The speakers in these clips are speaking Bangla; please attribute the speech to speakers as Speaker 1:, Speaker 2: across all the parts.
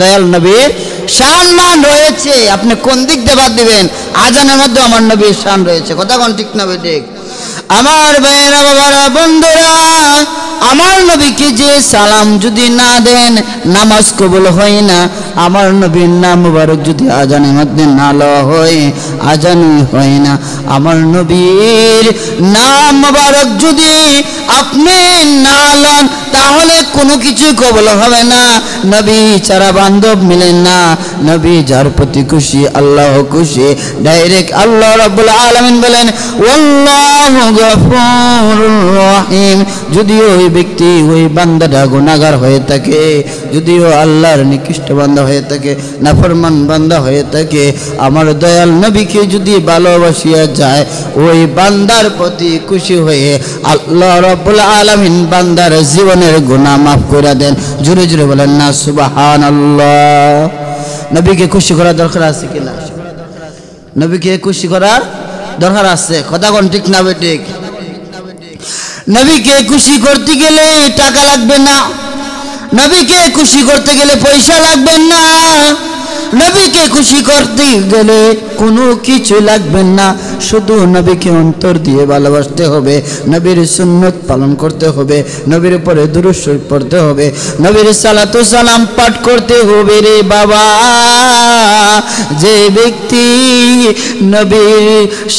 Speaker 1: দয়াল নবীর শান মান রয়েছে, আপনি কোন দিক দিয়ে বাদ দিবেন? আজানের মধ্যে আমার নবীর শান রয়েছে, কথা কোন ঠিক না ঠিক? আমার ভাইয়েরা, বাবারা, বন্ধুরা, আমার নবীকে যে সালাম যদি না দেন নামাজ কবুল হয় না। আমার নবীর নাম মুবারক যদি আজানের মধ্যে না লওয়া হয়, আজানই হয় না। আমার নবীর নাম মুবারক যদি আপনি না লন তাহলে কোনো কিছু কবুল হবে না। নবী ছাড়া বান্ধব মিলেন না। নবী যার প্রতি খুশি আল্লাহ খুশি। ডাইরেক্ট আল্লাহ রাব্বুল আলামিন বলেন আল্লাহু গফুরুর রহিম। যদিও ওই ব্যক্তি ওই বান্দাটা গুনাহগার হয়ে থাকে, যদিও আল্লাহর নিকৃষ্ট বান্দা হয়ে থাকে, নাফরমান বান্দা হয়ে থাকে, আমার দয়াল নবীকে যদি ভালোবাসিয়া যায় ওই বান্দার প্রতি খুশি হয়ে আল্লাহ রাব্বুল আলামিন বান্দার জীবনের গুনাহ মাফ করে দেন। জোরে জোরে বলেন না সুবহানাল্লাহ। নবীকে খুশি করার দরকার আছে কিনা? নবীকে খুশি করার দরকার আছে, কথা কোন ঠিক না ঠিক? নবীকে খুশি করতে গেলে টাকা লাগবে না, নবীকে খুশি করতে গেলে পয়সা লাগবে না, নবীকে খুশি করতে গেলে কোনো কিছু লাগবে না। শুধু নবীকে অন্তর দিয়ে ভালোবাসতে হবে, নবীর সুন্নত পালন করতে হবে, নবীর উপরে দুরূদ শরীফ পড়তে হবে, নবীর সালাতু সালাম পাঠ করতে হবে রে বাবা। যে ব্যক্তি নবীর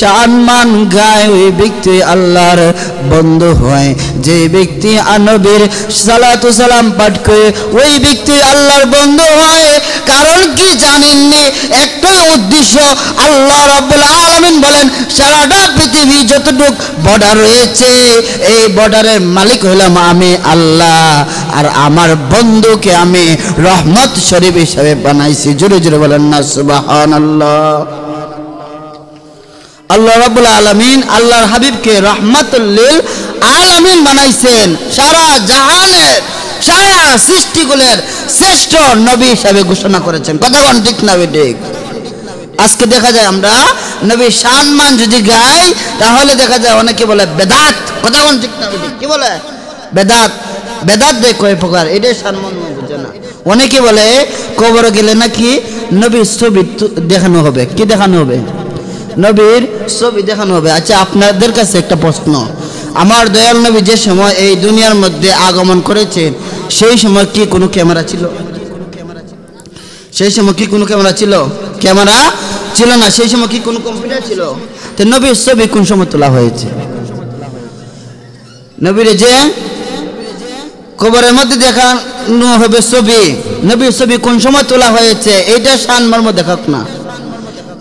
Speaker 1: সম্মান গায় ওই ব্যক্তি আল্লাহর বন্ধু হয়। যে ব্যক্তি নবীর সালাতু সালাম পাঠ করে ওই ব্যক্তি আল্লাহর বন্ধু হয়। কারণ কি জানেননি? একটাই উদ্দেশ্য, আল্লাহ রাব্বুল আলামিন বলেন সারাটা পৃথিবী যতটুক বর্ডার রয়েছে এই বর্ডারের মালিক হলাম আমি আল্লাহ, আর আমার বন্ধুকে আমি রহমত শরীফ হিসাবে বানাইছি। জোরে জোরে বলেন না সুবহানাল্লাহ। আল্লাহ রাব্বুল আলামিন আল্লাহর হাবিবকে রহমাতুল লিল আলামিন বানাইছেন, সারা জাহানের সারা সৃষ্টিগুলোর শ্রেষ্ঠ নবী হিসাবে ঘোষণা করেছেন, কথা কোন ঠিক না ঠিক? আজকে দেখা যায় আমরা নবীর সম্মান যদি গাই তাহলে দেখা যায় অনেকে বলে বেদাত, কথা কোন ঠিক না ঠিক? কি বলে? বেদাত। বেদাত দেখ কয় প্রকার, এটাই সম্মান বুঝে না। অনেকে বলে কবরে গেলে নাকি নবীর ছবি দেখানো হবে। কি দেখানো হবে? নবীর ছবি দেখানো হবে। আচ্ছা, আপনাদের কাছে একটা প্রশ্ন, আমার দয়াল নবী যে সময় এই দুনিয়ার মধ্যে আগমন করেছেন সেই সময় কি কোনো ক্যামেরা ছিল? সেই সময় কি কোনো ক্যামেরা ছিল? ক্যামেরা ছিল না। সেই সময় কি কোনো কম্পিউটার ছিল? তো নবীর ছবি কোন সময় তোলা হয়েছে? নবীর যে কবরের মধ্যে দেখানো হবে ছবি, নবীর ছবি কোন সময় তোলা হয়েছে এইটা শান মর্ম দেখাক না।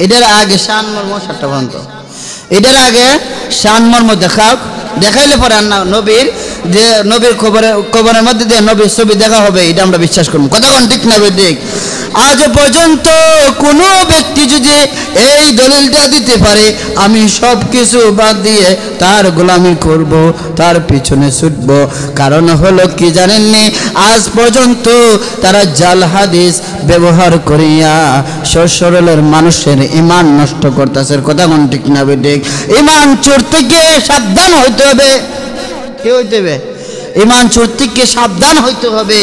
Speaker 1: এটার আগে শান মর্ম 7টা পর্যন্ত, এটার আগে শান মর্ম দেখাক, দেখাইলে পরে না নবীর যে নবীর কবরের মধ্যে দিয়ে নবীর ছবি দেখা হবে এটা আমরা বিশ্বাস করব, কথা কোন ঠিক না ঠিক? আজ পর্যন্ত কোনো ব্যক্তি যদি এই দলিলটা দিতে পারে আমি সব কিছু বাদ দিয়ে তার গোলামি করব, তার পিছনে ছুটব, কারণ হলো কি জানেননি? আজ পর্যন্ত তারা জাল হাদিস ব্যবহার করিয়া সরলের মানুষের ঈমান নষ্ট করতেছে, কথা কোন ঠিক না ঠিক? ঈমান চোর থেকে সাবধান হইতে হবে। কি হইতে হবে? ঈমান চোর থেকে সাবধান হইতে হবে।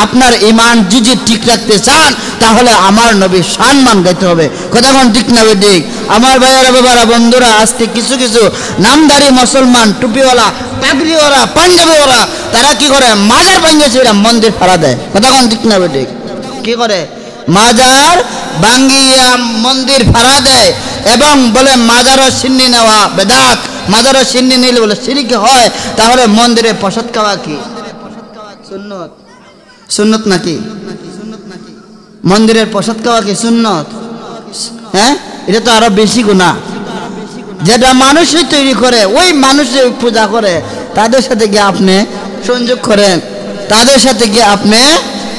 Speaker 1: আপনার ঈমান যদি ঠিক রাখতে চান তাহলে আমার নবীর সম্মান গাইতে হবে, কথা কোন ঠিক না ঠিক? আমার ভাইয়েরা, বাবারা, বন্ধুরা, আজকে কিছু কিছু নামধারী মুসলমান, টুপিওয়ালা, পাগড়িওয়ালা, পাঞ্জাবিওয়ালা, তারা কি করে? মাজার ভাঙিয়েছে মন্দির ফাড়া দেয়, কথা কোন ঠিক না ঠিক? কি করে? মাজার ভাঙিয়া মন্দির ফাড়া দেয় এবং বলে মাজারও সিন্নি নেওয়া বেদাত। মাজারও সিন্নি নিলে বলে শিরক হয়, তাহলে মন্দিরে প্রসাদ খাওয়া কি সুন্নত? সুন্নত নাকি? মন্দিরের প্রসাদ খাওয়া কি সুন্নত? হ্যাঁ, এটা তো আরো বেশি গুনাহ। যেটা মানুষই তৈরি করে ওই মানুষের পূজা করে তাদের সাথে গিয়ে আপনি সংযোগ করেন, তাদের সাথে গিয়ে আপনি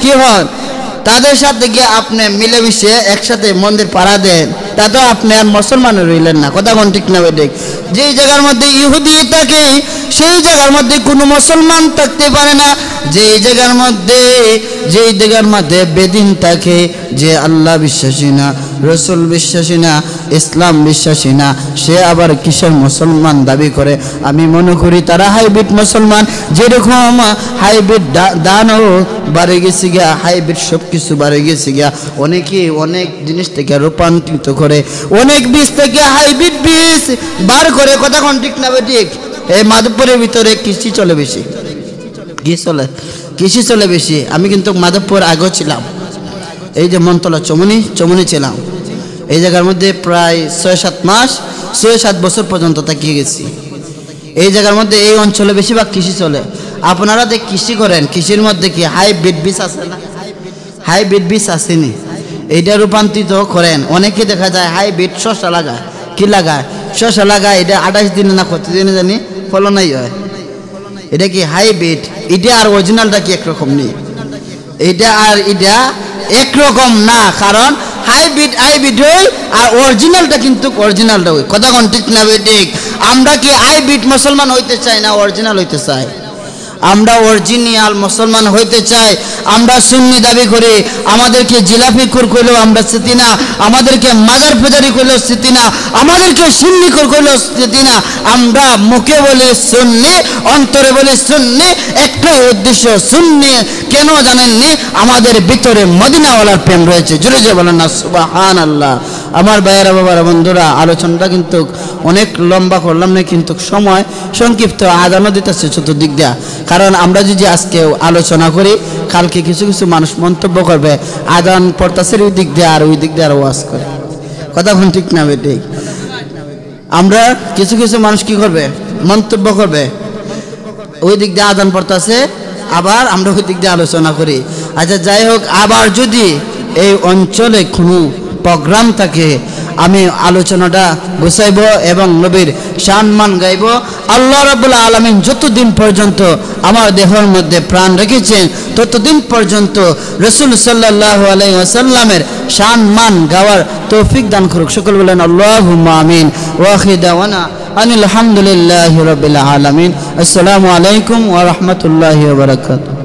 Speaker 1: কি হন? তাদের সাথে গিয়ে আপনি মিলেমিশে একসাথে মন্দির পাড়া দেন, তা তো আপনি আর মুসলমান রইলেন না। কথা কোন ঠিক না বেঠিক? যেই জায়গার মধ্যে ইহুদি থাকে সেই জায়গার মধ্যে কোনো মুসলমান থাকতে পারে না। যেই জায়গার মধ্যে বেদিন থাকে, যে আল্লাহ বিশ্বাসী না, রসুল বিশ্বাসী না, ইসলাম বিশ্বাসী না, সে আবার কিসের মুসলমান দাবি করে? আমি মনে করি তারা হাইব্রিড মুসলমান। যেরকম হাইব্রিড দানও বাড়ে গেছে গিয়া, হাইব্রিড সব কিছু বাড়ে গেছে গিয়া, অনেকে অনেক জিনিস থেকে রূপান্তরিত করে, অনেক বীজ থেকে হাইব্রিড বীজ বার করে। কথা কোন ঠিক না বেঠিক? এই মাধবপুরের ভিতরে কৃষি চলে বেশি, কৃষি চলে বেশি। আমি কিন্তু মাধবপুর আগেও ছিলাম, এই যে মনতলা চমনি ছিলাম। এই জায়গার মধ্যে প্রায় 6-7 মাস, 6-7 বছর পর্যন্ত থাকিয়ে গেছি। এই জায়গার মধ্যে এই অঞ্চলে বেশিরভাগ কৃষি চলে। আপনারা যে কৃষি করেন, কৃষির মধ্যে কি হাইব্রিড বীজ আছে না? হাইব্রিড বীজ আসেনি, এইটা রূপান্তরিত করেন। অনেকে দেখা যায় হাইব্রিড শসা লাগায়, কি লাগায়? শসা লাগায়, এটা 28 দিনে না কত দিনে জানি ফলনই হয়। এটা কি হাইব্রিড? এটা আর অরিজিনালটা কি একরকম নেই? এটা আর এটা একরকম না, কারণ হাইব্রিড হই আর অরিজিনালটা কিন্তু অরিজিনালটা হই। কথা কোন ঠিক না বেঠিক? আমরা কি হাইব্রিড মুসলমান হইতে চাই না অরিজিনাল হইতে চাই? আমরা অরিজিনাল মুসলমান হইতে চাই। আমরা সুন্নি দাবি করি। আমাদেরকে জিলাপি কুর কইলেও আমরা স্মৃতি না, আমাদেরকে মাজার পূজারি কইলেও স্মৃতি না, আমাদেরকে সুন্নি কুর কইলেও স্মৃতি না। আমরা মুখে বলি সুন্নি, অন্তরে বলি সুন্নি, একটাই উদ্দেশ্য সুন্নি। কেন জানেননি? আমাদের ভিতরে মদিনাওয়ালার প্রেম রয়েছে। জোরে জোরে বলেন না সুবহানাল্লাহ। আমার ভাইয়েরা, বাবারা, বন্ধুরা, আলোচনাটা কিন্তু অনেক লম্বা করলাম না, কিন্তু সময় সংক্ষিপ্ত। আদানও দিতেছে চতুর্দিক দিয়া, কারণ আমরা যদি আজকে আলোচনা করি, কালকে কিছু কিছু মানুষ মন্তব্য করবে আদান পড়তেছে ওই দিক দিয়ে আর ওই দিক দিয়ে আর ওয়াজ করে। কথা কোন ঠিক না বেঠিক? আমরা কিছু কিছু মানুষ কি করবে? মন্তব্য করবে, ওই দিক দিয়ে আদান পড়তেছে, আবার আমরা ওই দিক দিয়ে আলোচনা করি। আচ্ছা যাই হোক, আবার যদি এই অঞ্চলে কোনো প্রোগ্রাম থাকে, আমি আলোচনাটা গুছাইব এবং নবীর সম্মান গাইব। আল্লাহ রাব্বুল আলামিন যতদিন পর্যন্ত আমার দেহের মধ্যে প্রাণ রেখেছেন, ততদিন পর্যন্ত রাসূল সাল্লাল্লাহু আলাইহি ওয়াসাল্লামের সম্মান গাওয়ার তৌফিক দান করুক। সকল বলেন আল্লাহুম্মা আমিন। ওয়া আখিরু দাওয়ানা আনিল হামদুলিল্লাহি রাব্বিল আলামিন। আসসালামু আলাইকুম ওয়া রাহমাতুল্লাহি ওয়া বারাকাতুহু।